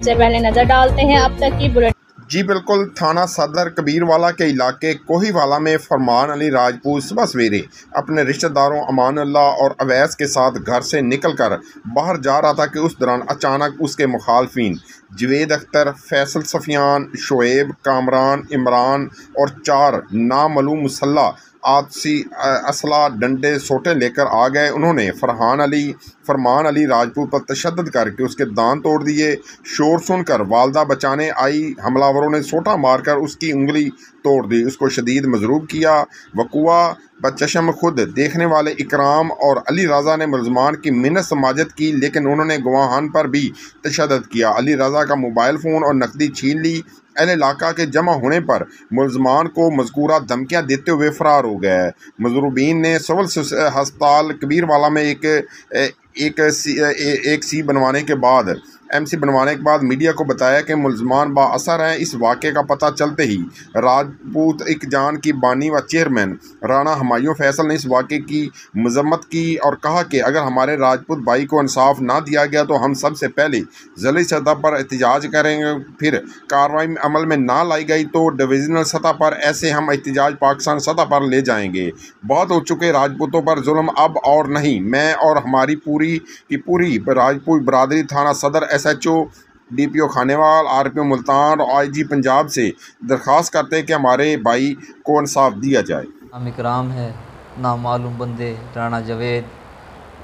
से पहले नजर डालते हैं अब तक की बुलेटिन। जी बिल्कुल, थाना सदर कबीरवाला के इलाके कोहीवाला में फरमान अली राजपूत सुबह सवेरे अपने रिश्तेदारों अमानुल्लाह और अवैस के साथ घर से निकलकर बाहर जा रहा था कि उस दौरान अचानक उसके मुखालफिन जवेद अख्तर, फैसल, सफियान, शुएब, कामरान, इमरान और 4 नामालूम मुसल्ला आतसी असला, डंडे, सोटे लेकर आ गए। उन्होंने फरमान अली राजपूत पर तशद्दुद करके उसके दांत तोड़ दिए। शोर सुनकर वालदा बचाने आई, हमलावरों ने सोटा मारकर उसकी उंगली तोड़ दी, उसको शदीद मजरूब किया। वकुआ बचशम खुद देखने वाले इकराम और अली रज़ा ने मुलजमान की मिन्नत समाजत की, लेकिन उन्होंने गवाहान पर भी तशद्दुद किया। अली रज़ा का मोबाइल फ़ोन और नकदी छीन ली। अहले इलाका के जमा होने पर मुलजमान को मज़कूरा धमकियाँ देते हुए फ़रार हो गए। मजरूबीन ने सिविल हस्पताल कबीरवाला में एक सी बनवाने के बाद MC बनवाने के बाद मीडिया को बताया कि मुलजमान बाअसर हैं। इस वाक़े का पता चलते ही राजपूत इकजान की बानी व चेयरमैन राना हुमायूं फैसल ने इस वाक़े की मजम्मत की और कहा कि अगर हमारे राजपूत भाई को इंसाफ ना दिया गया तो हम सबसे पहले ज़िली सतह पर एहतजाज करेंगे, फिर कार्रवाई अमल में ना लाई गई तो डिवीज़नल सतह पर, ऐसे हम एहतजाज पाकिस्तान सतह पर ले जाएंगे। बहुत हो चुके राजपूतों पर जुल्म, अब और नहीं। मैं और हमारी पूरी राजपूत बरादरी थाना सदर SHO DPO Khanewal, RPO Multan और IG पंजाब से दरख्वास्त करते हैं कि हमारे भाई को इंसाफ दिया जाए। हम इकराम है, नामालूम बंदे राना जवेद,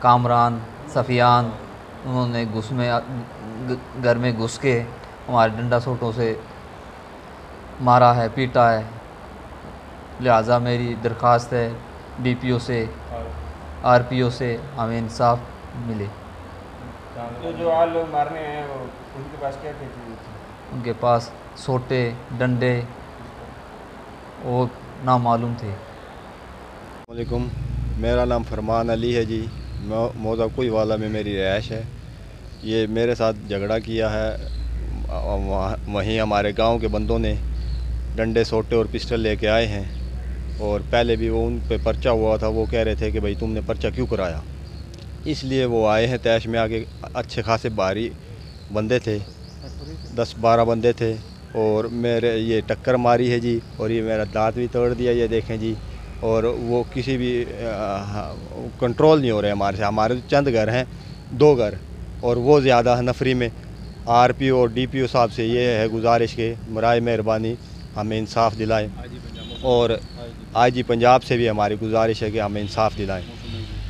कामरान, सफियान, उन्होंने घर में घुस के हमारे डंडा सोटों से मारा है, पीटा है। लिहाजा मेरी दरख्वास्त है DPO से, RPO से हमें इंसाफ मिले। तो जो आज लोग मारने हैं वो उनके पास क्या क्या चीज़ थी? उनके पास सोटे, डंडे और नामालूम थे। वालेकुम, मेरा नाम फरमान अली है जी। मौजा कोहीवाला में मेरी रिहाइश है। ये मेरे साथ झगड़ा किया है, वहीं हमारे गांव के बंदों ने डंडे, सोटे और पिस्टल लेके आए हैं और पहले भी वो उन पे पर्चा हुआ था। वो कह रहे थे कि भाई तुमने पर्चा क्यों कराया, इसलिए वो आए हैं। तैश में आके अच्छे खासे भारी बंदे थे, 10-12 बंदे थे और मेरे ये टक्कर मारी है जी। और ये मेरा दांत भी तोड़ दिया, ये देखें जी। और वो किसी भी कंट्रोल नहीं हो रहे हमारे से। हमारे चंद घर हैं, 2 घर, और वो ज़्यादा है नफरी में। RPO और DPO साहब से ये है गुजारिश के बराए मेहरबानी हमें इंसाफ दिलाएं, और IG पंजाब से भी हमारी गुजारिश है कि हमें इंसाफ दिलाएं।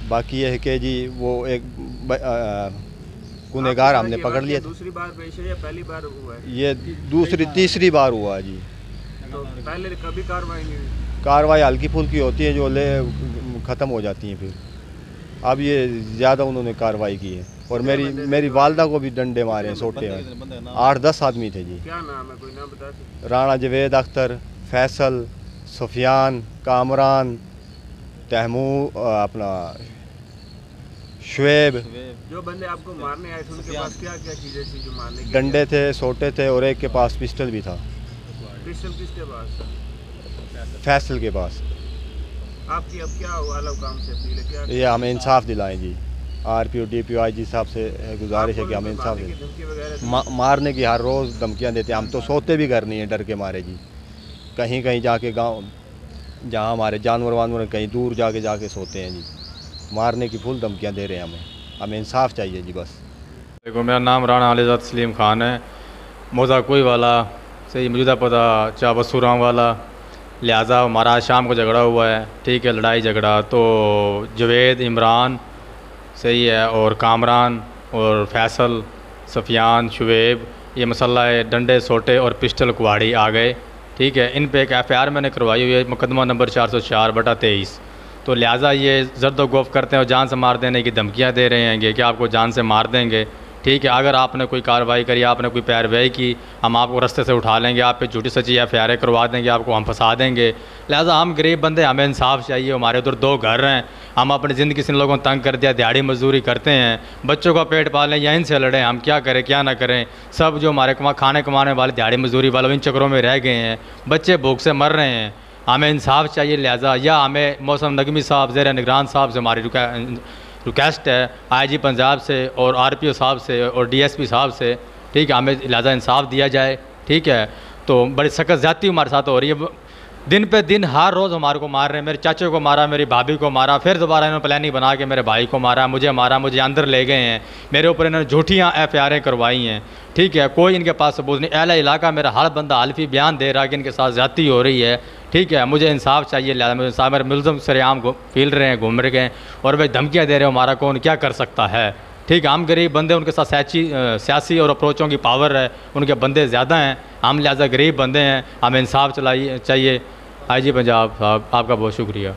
बाकी ये है कि जी वो एक गुनहगार हमने पकड़ लिया। दूसरी बार पेश है या पहली बार हुआ है? ये तीसरी बार हुआ जी। तो पहले कभी कार्रवाई नहीं हुई? कार्रवाई हल्की फुल्की होती है जो ले ख़त्म हो जाती हैं। फिर अब ये ज़्यादा उन्होंने कार्रवाई की है। और मेरी वालदा को भी डंडे मारे हैं, सोटे हैं। 8-10 आदमी थे जी। क्या नाम है, कोई नाम बता सकते? राना जवेद अख्तर, फैसल, सफियान, कामरान, तहमू, अपना शुएब। जो बंदे आपको मारने आए थे उनके पास क्या क्या चीज़ें थी जो मारने की? डंडे थे, सोटे थे और एक के पास पिस्टल भी था। पिस्टल किसके पास? फैसल के पास। आपकी अब क्या हुआ काम से अपील है? क्या ये हमें इंसाफ दिलाएं जी। RPO DPO IG साहब से गुजारिश है कि हमें इंसाफ दें। मारने की हर रोज़ धमकियाँ देते हैं। हम तो सोते भी घर नहीं है, डर के मारे जी। कहीं कहीं जाके गाँव जहाँ हमारे जानवर वानवर कहीं दूर जाके सोते हैं जी। मारने की फुल धमकियाँ दे रहे हैं। हमें इंसाफ चाहिए जी बस। देखो, मेरा नाम राना अली सलीम खान है, मौजा कोहीवाला से मौजूदा पता चाबसूराम वाला। लिहाजा हमारा आज शाम को झगड़ा हुआ है, ठीक है, लड़ाई झगड़ा। तो जवेद, इमरान सही है, और कामरान और फैसल, सफियान, शुएब, ये मसला है। डंडे, सोटे और पिस्टल कुहाड़ी आ गए, ठीक है। इन पे एक FIR मैंने करवाई हुई है, मुकदमा नंबर 404/23। तो लिहाजा ये जर्दोगोफ करते हैं और जान से मार देने की धमकियाँ दे रहे हैं कि आपको जान से मार देंगे, ठीक है। अगर आपने कोई कार्रवाई करी, आपने कोई पैरवाई की, हम आपको रास्ते से उठा लेंगे, आप पे झूठी सच्ची FIR करवा देंगे, आपको हम फंसा देंगे। लिहाजा हम गरीब बंदे, हमें इंसाफ चाहिए। हमारे उधर 2 घर हैं, हम अपनी ज़िंदगी से इन लोगों को तंग कर दिया, दिहाड़ी मजदूरी करते हैं, बच्चों का पेट पालें या इनसे लड़ें, हम क्या करें क्या ना करें। सब जो हमारे खाने कमाने वाले दिहाड़ी मजदूरी वाले इन चक्रों में रह गए हैं, बच्चे भूख से मर रहे हैं। हमें इंसाफ चाहिए। लिहाजा या हमें मौसम नगमी साहब, ज़ेर निगरान साहब से हमारी रिक्वेस्ट है, IG पंजाब से और RPO साहब से और DSP साहब से, ठीक है, हमें लिहाजा इंसाफ दिया जाए, ठीक है। तो बड़ी सख्त ज़्यादती हमारे साथ हो रही है, दिन पे दिन हर रोज़ हमारे को मार रहे हैं। मेरे चाचे को मारा, मेरी भाभी को मारा, फिर दोबारा इन्होंने प्लानिंग बना के मेरे भाई को मारा, मुझे अंदर ले गए हैं, मेरे ऊपर इन्होंने झूठियाँ FIR करवाई हैं, ठीक है। कोई इनके पास सबूत नहीं। अहला इलाका मेरा हर बंदा हल्फी बयान दे रहा है कि इनके साथ ज़्यादती हो रही है, ठीक है। मुझे इंसाफ चाहिए। लिहाजा मुझे इंसाफ, मेरे मुलज़म सरेआम फील रहे हैं, घूम रहे हैं और भाई धमकियाँ दे रहे हो, हमारा कौन क्या कर सकता है, ठीक है। हम गरीब बंदे, उनके साथ सियासी और अप्रोचों की पावर है, उनके बंदे ज़्यादा हैं, हम लिहाजा गरीब बंदे हैं, हमें इंसाफ चाहिए। IG पंजाब साहब आपका बहुत शुक्रिया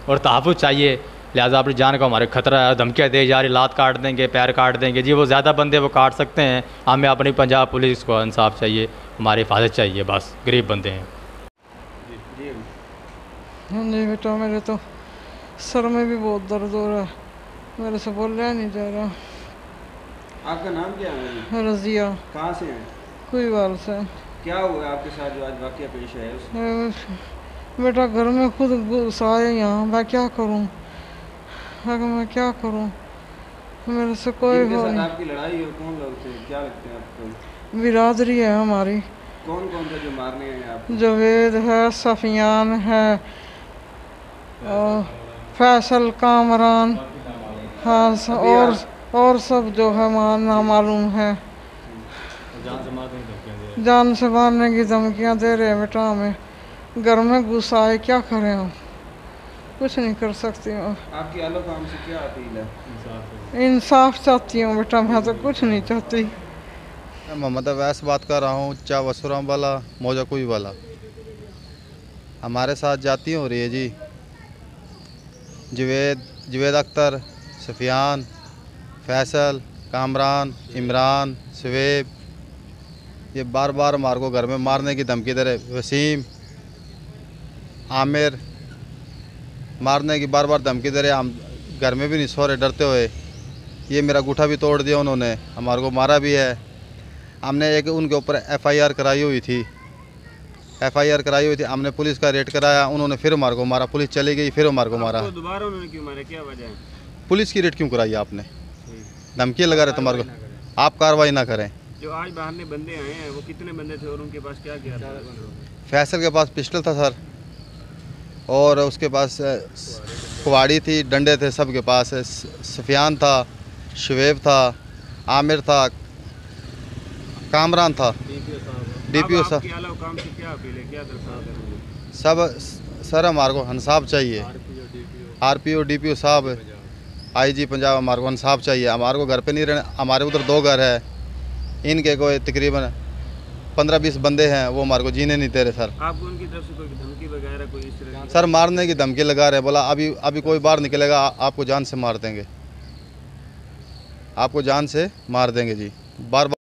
और तहफ़्फ़ुज़ चाहिए। लिहाजा अपनी जान का हमारे ख़तरा है, धमकियाँ दे जा रही, लात काट देंगे, पैर काट देंगे जी, वो ज़्यादा बंदे वो काट सकते हैं, हमें अपनी पंजाब पुलिस को इंसाफ चाहिए, हमारी हिफाजत चाहिए, बस गरीब बंदे हैं। जी बेटा, मेरे तो सर में भी बहुत दर्द हो रहा है, मेरे से बोला नहीं जा रहा। आपका नाम क्या है? रज़िया। कहाँ से हैं? कोई बाल से। क्या हुआ आपके साथ जो आज वाक़या पेश है? बेटा घर में खुद गुस्सा है यहाँ, मैं क्या करूँ, मैं क्या करूँ, मेरे से कोई हो नहीं। आपकी लड़ाई हो, कौन लोग थे, क्या लगते हैं आपको? बिरादरी है हमारी। कौन कौन थे जो मारने हैं आपको? जवेद है, सफियान है, फैसल, कामरान, हाँ, और सब जो है ना मालूम है। जान से मारने की धमकियाँ दे रहे हैं बेटा, हमें घर में गुस्सा है, क्या करें हम, कुछ नहीं कर सकती हूँ। आपकी आलो काम से क्या अपील है? इंसाफ चाहती हूँ बेटा, मैं तो कुछ नहीं चाहती। मैं मोहम्मद अवैस बात कर रहा हूँ, चावसुराम वाला, मौजा कोई वाला। हमारे साथ जाती हो रही है जी, जवेद अख्तर, सफियान, फैसल, कामरान, इमरान, शवेब, ये बार बार हमारे को घर में मारने की धमकी दे रहे। वसीम, आमिर, मारने की बार बार धमकी दे रहे। हम घर में भी नहीं सो रहे डरते हुए। ये मेरा अंगूठा भी तोड़ दिया उन्होंने, हमारे को मारा भी है। हमने एक उनके ऊपर FIR कराई हुई थी, हमने पुलिस का रेड कराया, उन्होंने फिर हमारे को मारा, पुलिस चली गई, फिर हमारे को मारा। दोबारा उन्होंने क्यों मारा, क्या वजह है? पुलिस की रेड क्यों कराई आपने? धमकी लगा रहे तुम्हारे को, आप कार्रवाई ना करें। जो आज बाहर ने बंदे आए हैं वो कितने बंदे थे और उनके पास क्या क्या था? फैसल के पास पिस्टल था सर, और उसके पास कुवाड़ी थी, डंडे थे सबके पास। सफियान था, शवेब था, आमिर था, कामरान था, DPO साहब। सब सर हमारे को इंसाफ चाहिए। RPO DPO साहब, IG पंजाब, हमारे को इंसाफ चाहिए। हमारे को घर पे नहीं रहना, हमारे उधर 2 घर है, इनके कोई तकरीबन 15-20 बंदे हैं, वो हमारे को जीने नहीं दे रहे सर। आपको उनकी तरफ से कोई धमकी वगैरह कोई इस तरह? सर मारने की धमकी लगा रहे, बोला अभी कोई बाहर निकलेगा आपको जान से मार देंगे, आपको जान से मार देंगे जी, बार बार।